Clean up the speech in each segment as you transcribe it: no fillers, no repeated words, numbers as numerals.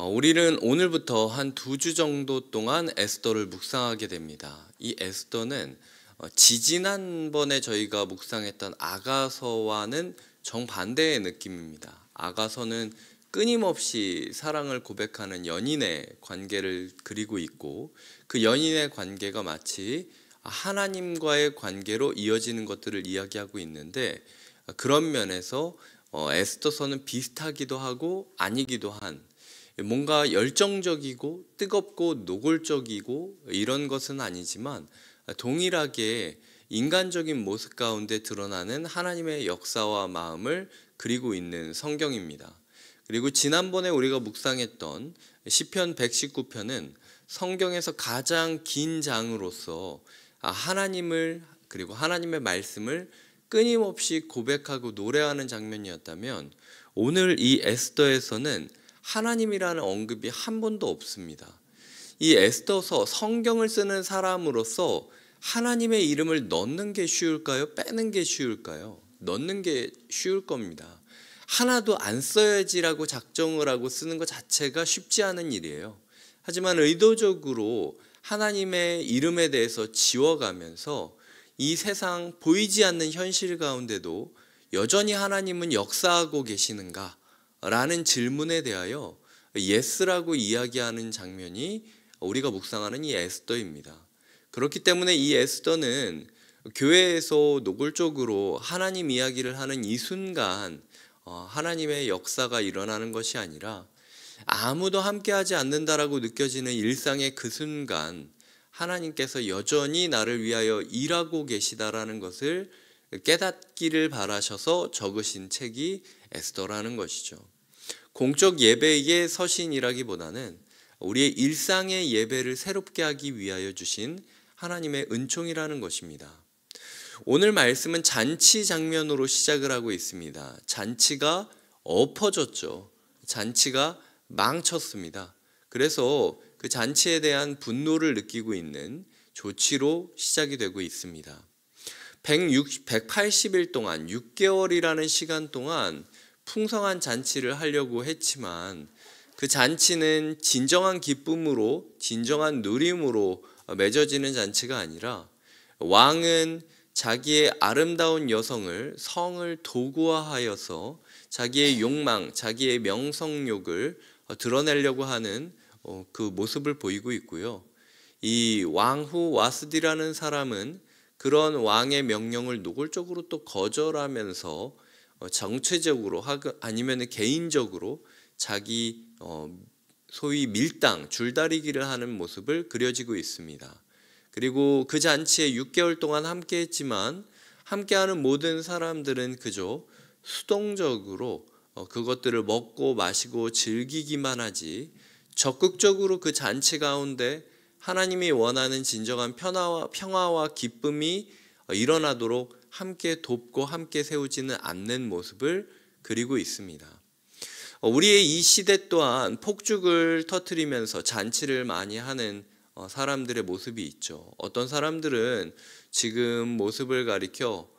우리는 오늘부터 한 2주 정도 동안 에스더를 묵상하게 됩니다. 이 에스더는 지지난번에 저희가 묵상했던 아가서와는 정반대의 느낌입니다. 아가서는 끊임없이 사랑을 고백하는 연인의 관계를 그리고 있고, 그 연인의 관계가 마치 하나님과의 관계로 이어지는 것들을 이야기하고 있는데, 그런 면에서 에스더서는 비슷하기도 하고 아니기도 한, 뭔가 열정적이고 뜨겁고 노골적이고 이런 것은 아니지만 동일하게 인간적인 모습 가운데 드러나는 하나님의 역사와 마음을 그리고 있는 성경입니다. 그리고 지난번에 우리가 묵상했던 시편 119편은 성경에서 가장 긴 장으로서 하나님을, 그리고 하나님의 말씀을 끊임없이 고백하고 노래하는 장면이었다면, 오늘 이 에스더에서는 하나님이라는 언급이 한 번도 없습니다. 이 에스더서, 성경을 쓰는 사람으로서 하나님의 이름을 넣는 게 쉬울까요? 빼는 게 쉬울까요? 넣는 게 쉬울 겁니다. 하나도 안 써야지라고 작정을 하고 쓰는 것 자체가 쉽지 않은 일이에요. 하지만 의도적으로 하나님의 이름에 대해서 지워가면서 이 세상 보이지 않는 현실 가운데도 여전히 하나님은 역사하고 계시는가? 라는 질문에 대하여 예스라고 이야기하는 장면이 우리가 묵상하는 이 에스더입니다. 그렇기 때문에 이 에스더는 교회에서 노골적으로 하나님 이야기를 하는 이 순간 하나님의 역사가 일어나는 것이 아니라, 아무도 함께하지 않는다라고 느껴지는 일상의 그 순간 하나님께서 여전히 나를 위하여 일하고 계시다라는 것을 깨닫기를 바라셔서 적으신 책이 에스더라는 것이죠. 공적 예배의 서신이라기보다는 우리의 일상의 예배를 새롭게 하기 위하여 주신 하나님의 은총이라는 것입니다. 오늘 말씀은 잔치 장면으로 시작을 하고 있습니다. 잔치가 엎어졌죠. 잔치가 망쳤습니다. 그래서 그 잔치에 대한 분노를 느끼고 있는 조치로 시작이 되고 있습니다. 180일 동안, 6개월이라는 시간 동안 풍성한 잔치를 하려고 했지만, 그 잔치는 진정한 기쁨으로, 진정한 누림으로 맺어지는 잔치가 아니라, 왕은 자기의 아름다운 여성을, 성을 도구화하여서 자기의 욕망, 자기의 명성욕을 드러내려고 하는 그 모습을 보이고 있고요. 이 왕후 와스디라는 사람은 그런 왕의 명령을 노골적으로 또 거절하면서 정체적으로 아니면 개인적으로 자기 소위 밀당, 줄다리기를 하는 모습을 그려지고 있습니다. 그리고 그 잔치에 6개월 동안 함께했지만, 함께하는 모든 사람들은 그저 수동적으로 그것들을 먹고 마시고 즐기기만 하지, 적극적으로 그 잔치 가운데 하나님이 원하는 진정한 평화와 기쁨이 일어나도록 함께 돕고 함께 세우지는 않는 모습을 그리고 있습니다. 우리의 이 시대 또한 폭죽을 터뜨리면서 잔치를 많이 하는 사람들의 모습이 있죠. 어떤 사람들은 지금 모습을 가리켜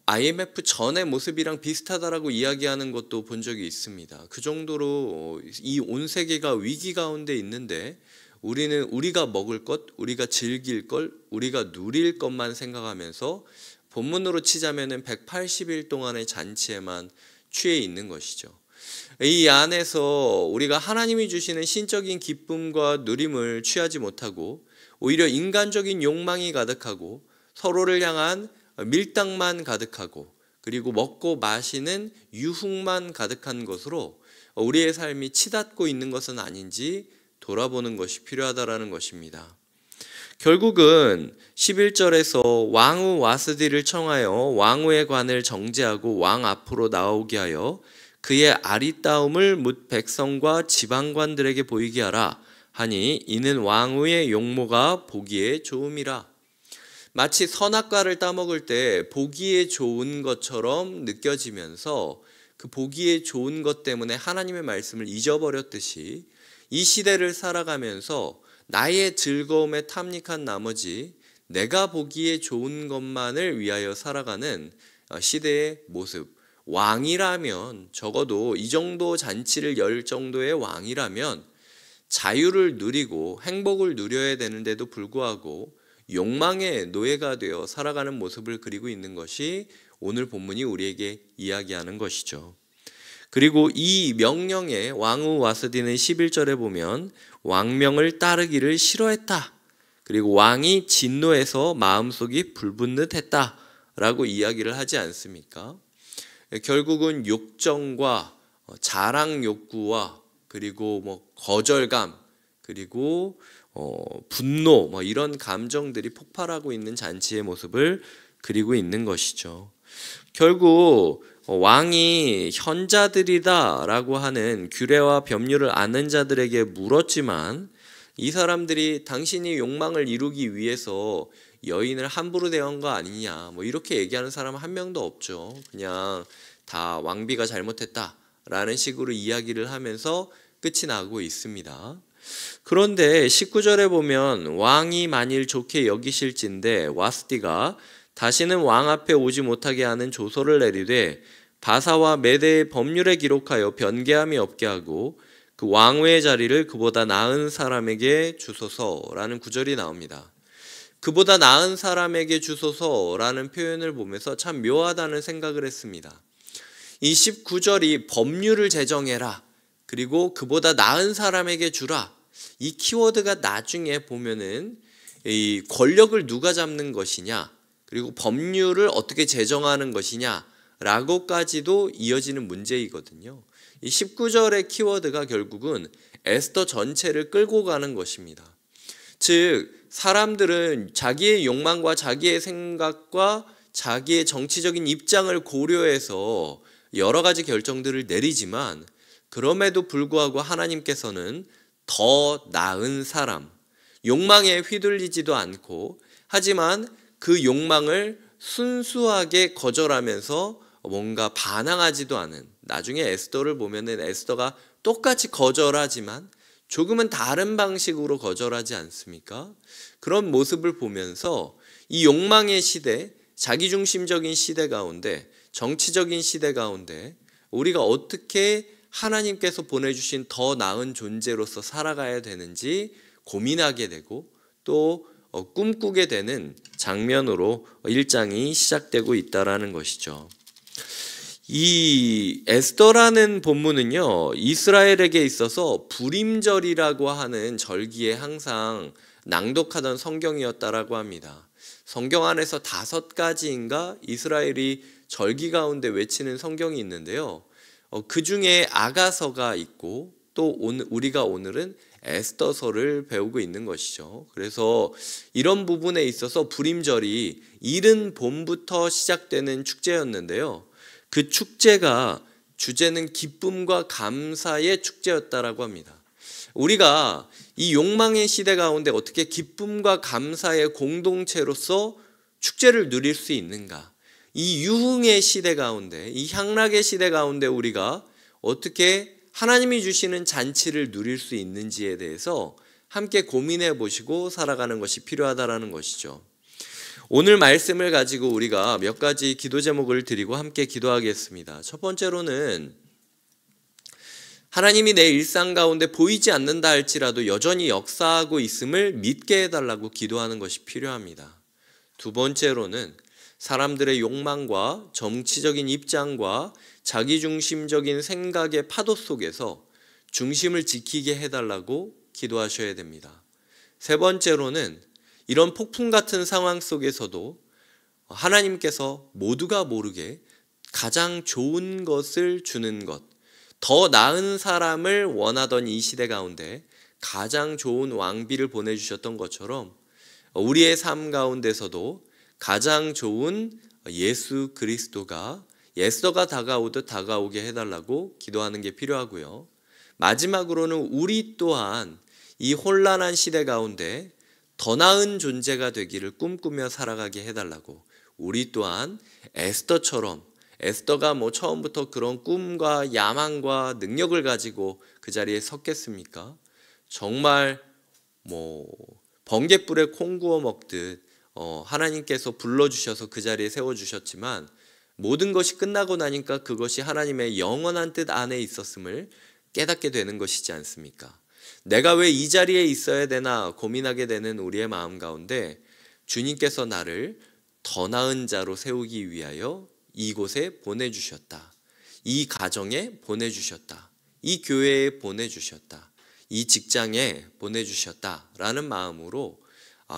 IMF 전의 모습이랑 비슷하다라고 이야기하는 것도 본 적이 있습니다. 그 정도로 이 온 세계가 위기 가운데 있는데, 우리는 우리가 먹을 것, 우리가 즐길 것, 우리가 누릴 것만 생각하면서 본문으로 치자면은 180일 동안의 잔치에만 취해 있는 것이죠. 이 안에서 우리가 하나님이 주시는 신적인 기쁨과 누림을 취하지 못하고, 오히려 인간적인 욕망이 가득하고 서로를 향한 밀당만 가득하고, 그리고 먹고 마시는 유흥만 가득한 것으로 우리의 삶이 치닫고 있는 것은 아닌지 돌아보는 것이 필요하다라는 것입니다. 결국은 11절에서 왕후 와스디를 청하여 왕후의 관을 정죄하고 왕 앞으로 나오게 하여 그의 아리따움을 뭇 백성과 지방관들에게 보이게 하라 하니, 이는 왕후의 용모가 보기에 좋음이라. 마치 선악과를 따먹을 때 보기에 좋은 것처럼 느껴지면서 그 보기에 좋은 것 때문에 하나님의 말씀을 잊어버렸듯이, 이 시대를 살아가면서 나의 즐거움에 탐닉한 나머지 내가 보기에 좋은 것만을 위하여 살아가는 시대의 모습, 왕이라면, 적어도 이 정도 잔치를 열 정도의 왕이라면 자유를 누리고 행복을 누려야 되는데도 불구하고 욕망의 노예가 되어 살아가는 모습을 그리고 있는 것이 오늘 본문이 우리에게 이야기하는 것이죠. 그리고 이 명령에 왕후 와스디는 11절에 보면 왕명을 따르기를 싫어했다. 그리고 왕이 진노해서 마음속이 불붙는 듯했다 라고 이야기를 하지 않습니까? 결국은 욕정과 자랑 욕구와 그리고 거절감, 그리고 분노, 이런 감정들이 폭발하고 있는 잔치의 모습을 그리고 있는 것이죠. 결국 왕이 현자들이다라고 하는 규례와 법률을 아는 자들에게 물었지만, 이 사람들이 당신이 욕망을 이루기 위해서 여인을 함부로 대한 거 아니냐, 이렇게 얘기하는 사람 한 명도 없죠. 그냥 다 왕비가 잘못했다라는 식으로 이야기를 하면서 끝이 나고 있습니다. 그런데 19절에 보면 왕이 만일 좋게 여기실진데 와스디가 다시는 왕 앞에 오지 못하게 하는 조서를 내리되 바사와 메대의 법률에 기록하여 변개함이 없게 하고 그 왕후의 자리를 그보다 나은 사람에게 주소서라는 구절이 나옵니다. 그보다 나은 사람에게 주소서라는 표현을 보면서 참 묘하다는 생각을 했습니다. 이 19절이 법률을 제정해라, 그리고 그보다 나은 사람에게 주라, 이 키워드가 나중에 보면은 이 권력을 누가 잡는 것이냐, 그리고 법률을 어떻게 제정하는 것이냐 라고까지도 이어지는 문제이거든요. 이 19절의 키워드가 결국은 에스더 전체를 끌고 가는 것입니다. 즉 사람들은 자기의 욕망과 자기의 생각과 자기의 정치적인 입장을 고려해서 여러 가지 결정들을 내리지만, 그럼에도 불구하고 하나님께서는 더 나은 사람, 욕망에 휘둘리지도 않고 하지만 그 욕망을 순수하게 거절하면서 뭔가 반항하지도 않은, 나중에 에스더를 보면은 에스더가 똑같이 거절하지만 조금은 다른 방식으로 거절하지 않습니까? 그런 모습을 보면서 이 욕망의 시대, 자기중심적인 시대 가운데, 정치적인 시대 가운데 우리가 어떻게 하나님께서 보내주신 더 나은 존재로서 살아가야 되는지 고민하게 되고 또 꿈꾸게 되는 장면으로 1장이 시작되고 있다라는 것이죠. 이 에스더라는 본문은요, 이스라엘에게 있어서 불임절이라고 하는 절기에 항상 낭독하던 성경이었다라고 합니다. 성경 안에서 5가지인가 이스라엘이 절기 가운데 외치는 성경이 있는데요. 그 중에 아가서가 있고 또 우리가 오늘은 에스더서를 배우고 있는 것이죠. 그래서 이런 부분에 있어서 불임절이 이른 봄부터 시작되는 축제였는데요. 그 축제가 주제는 기쁨과 감사의 축제였다라고 합니다. 우리가 이 욕망의 시대 가운데 어떻게 기쁨과 감사의 공동체로서 축제를 누릴 수 있는가? 이 유흥의 시대 가운데, 이 향락의 시대 가운데 우리가 어떻게 하나님이 주시는 잔치를 누릴 수 있는지에 대해서 함께 고민해 보시고 살아가는 것이 필요하다라는 것이죠. 오늘 말씀을 가지고 우리가 몇 가지 기도 제목을 드리고 함께 기도하겠습니다. 첫 번째로는 하나님이 내 일상 가운데 보이지 않는다 할지라도 여전히 역사하고 있음을 믿게 해달라고 기도하는 것이 필요합니다. 두 번째로는 사람들의 욕망과 정치적인 입장과 자기중심적인 생각의 파도 속에서 중심을 지키게 해달라고 기도하셔야 됩니다. 세 번째로는 이런 폭풍 같은 상황 속에서도 하나님께서 모두가 모르게 가장 좋은 것을 주는 것, 더 나은 사람을 원하던 이 시대 가운데 가장 좋은 왕비를 보내주셨던 것처럼 우리의 삶 가운데서도 가장 좋은 예수 그리스도가 에스더가 다가오듯 다가오게 해달라고 기도하는 게 필요하고요. 마지막으로는 우리 또한 이 혼란한 시대 가운데 더 나은 존재가 되기를 꿈꾸며 살아가게 해달라고, 우리 또한 에스더처럼, 에스더가 처음부터 그런 꿈과 야망과 능력을 가지고 그 자리에 섰겠습니까? 정말 번갯불에 콩 구워 먹듯 하나님께서 불러주셔서 그 자리에 세워주셨지만 모든 것이 끝나고 나니까 그것이 하나님의 영원한 뜻 안에 있었음을 깨닫게 되는 것이지 않습니까? 내가 왜 이 자리에 있어야 되나 고민하게 되는 우리의 마음 가운데 주님께서 나를 더 나은 자로 세우기 위하여 이곳에 보내주셨다. 이 가정에 보내주셨다. 이 교회에 보내주셨다. 이 직장에 보내주셨다라는 마음으로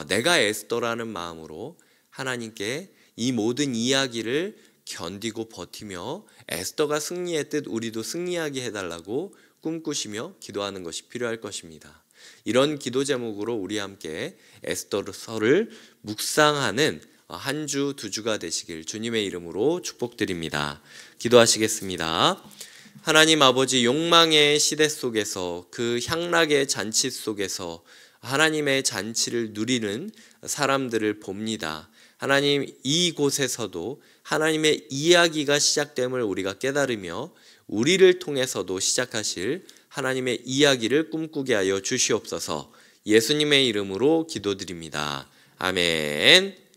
내가 에스더라는 마음으로 하나님께 이 모든 이야기를 견디고 버티며 에스더가 승리의 뜻 우리도 승리하게 해달라고 꿈꾸시며 기도하는 것이 필요할 것입니다. 이런 기도 제목으로 우리 함께 에스더서를 묵상하는 한 주, 두 주가 되시길 주님의 이름으로 축복드립니다. 기도하시겠습니다. 하나님 아버지, 욕망의 시대 속에서 그 향락의 잔치 속에서 하나님의 잔치를 누리는 사람들을 봅니다. 하나님, 이곳에서도 하나님의 이야기가 시작됨을 우리가 깨달으며 우리를 통해서도 시작하실 하나님의 이야기를 꿈꾸게 하여 주시옵소서. 예수님의 이름으로 기도드립니다. 아멘.